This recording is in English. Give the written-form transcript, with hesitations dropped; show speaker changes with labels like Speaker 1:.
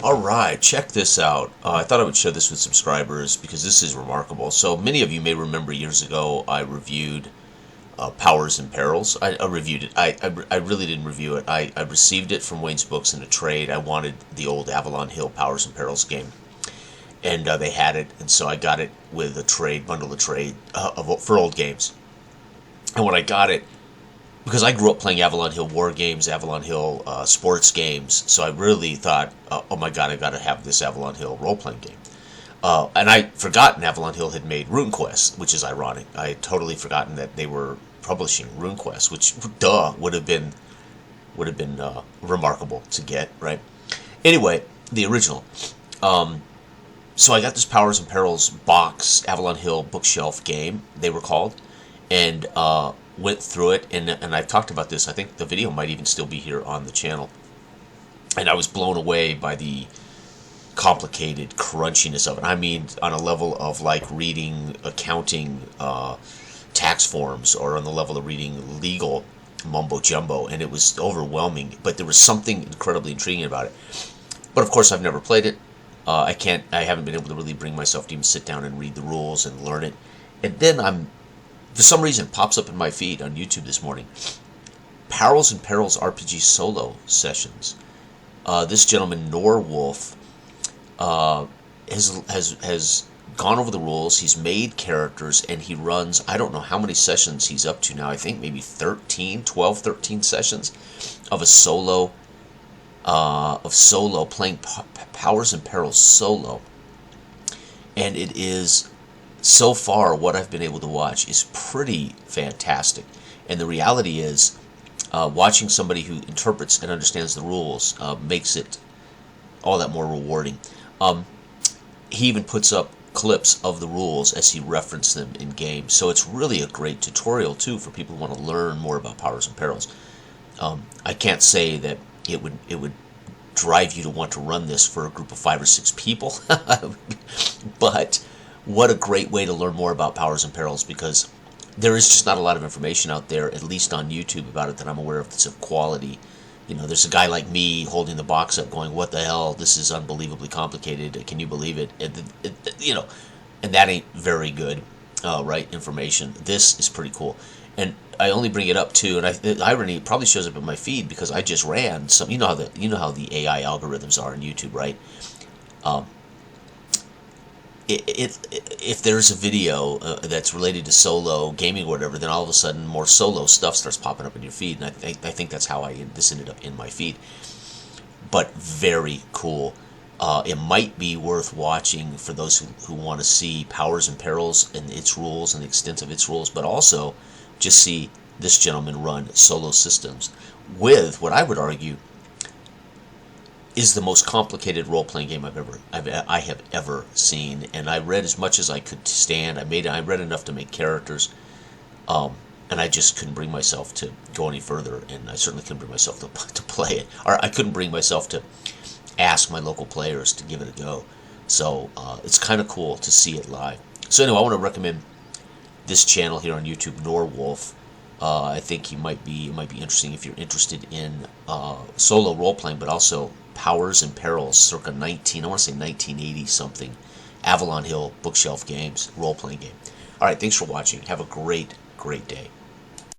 Speaker 1: Alright, check this out. I thought I would share this with subscribers because this is remarkable. So many of you may remember years ago I reviewed Powers and Perils. I reviewed it. I really didn't review it. I received it from Wayne's Books in a trade. I wanted the old Avalon Hill Powers and Perils game. And they had it, and so I got it with a trade, bundle of trade for old games. And when I got it, because I grew up playing Avalon Hill war games, Avalon Hill sports games, so I really thought, oh my god, I got to have this Avalon Hill role-playing game. And I'd forgotten Avalon Hill had made RuneQuest, which is ironic. I had totally forgotten that they were publishing RuneQuest, which, would have been remarkable to get, right? Anyway, the original. So I got this Powers and Perils box, Avalon Hill bookshelf game, they were called, and went through it, and I've talked about this. I think the video might even still be here on the channel. And I was blown away by the complicated crunchiness of it. I mean, on a level of like reading accounting tax forms, or on the level of reading legal mumbo jumbo, and it was overwhelming. But there was something incredibly intriguing about it. But of course, I've never played it. I haven't been able to really bring myself to even sit down and read the rules and learn it. And then for some reason, it pops up in my feed on YouTube this morning. Perils and Perils RPG solo sessions. This gentleman, Norwolf, has gone over the rules. He's made characters, and he runs, I don't know how many sessions he's up to now. I think maybe 12, 13 sessions of a solo, playing Powers and Perils solo. And it is, so far, what I've been able to watch is pretty fantastic. And the reality is, watching somebody who interprets and understands the rules makes it all that more rewarding. He even puts up clips of the rules as he referenced them in games. So it's really a great tutorial, too, for people who want to learn more about Powers and Perils. I can't say that it would drive you to want to run this for a group of 5 or 6 people, but what a great way to learn more about Powers and Perils, because there is just not a lot of information out there, at least on YouTube, about it that I'm aware of that's of quality. You know, there's a guy like me holding the box up going, what the hell, this is unbelievably complicated, can you believe it? And that ain't very good, right, information. This is pretty cool. And I only bring it up too, and the irony probably shows up in my feed because I just ran some. You know how the AI algorithms are on YouTube, right? If there's a video that's related to solo gaming or whatever, then all of a sudden more solo stuff starts popping up in your feed, and I think that's how this ended up in my feed. But very cool. It might be worth watching for those who want to see Powers and Perils and its rules and the extent of its rules, but also just see this gentleman run solo systems with what I would argue is the most complicated role-playing game I have ever seen. And I read as much as I could stand. I read enough to make characters, and I just couldn't bring myself to go any further. And I certainly couldn't bring myself to play it, or I couldn't bring myself to ask my local players to give it a go. So it's kind of cool to see it live. So anyway, I want to recommend this channel here on YouTube, Norwolf. I think it might be interesting if you're interested in solo role-playing, but also Powers and Perils, circa 1980 something, Avalon Hill bookshelf games, role-playing game. All right, thanks for watching. Have a great day.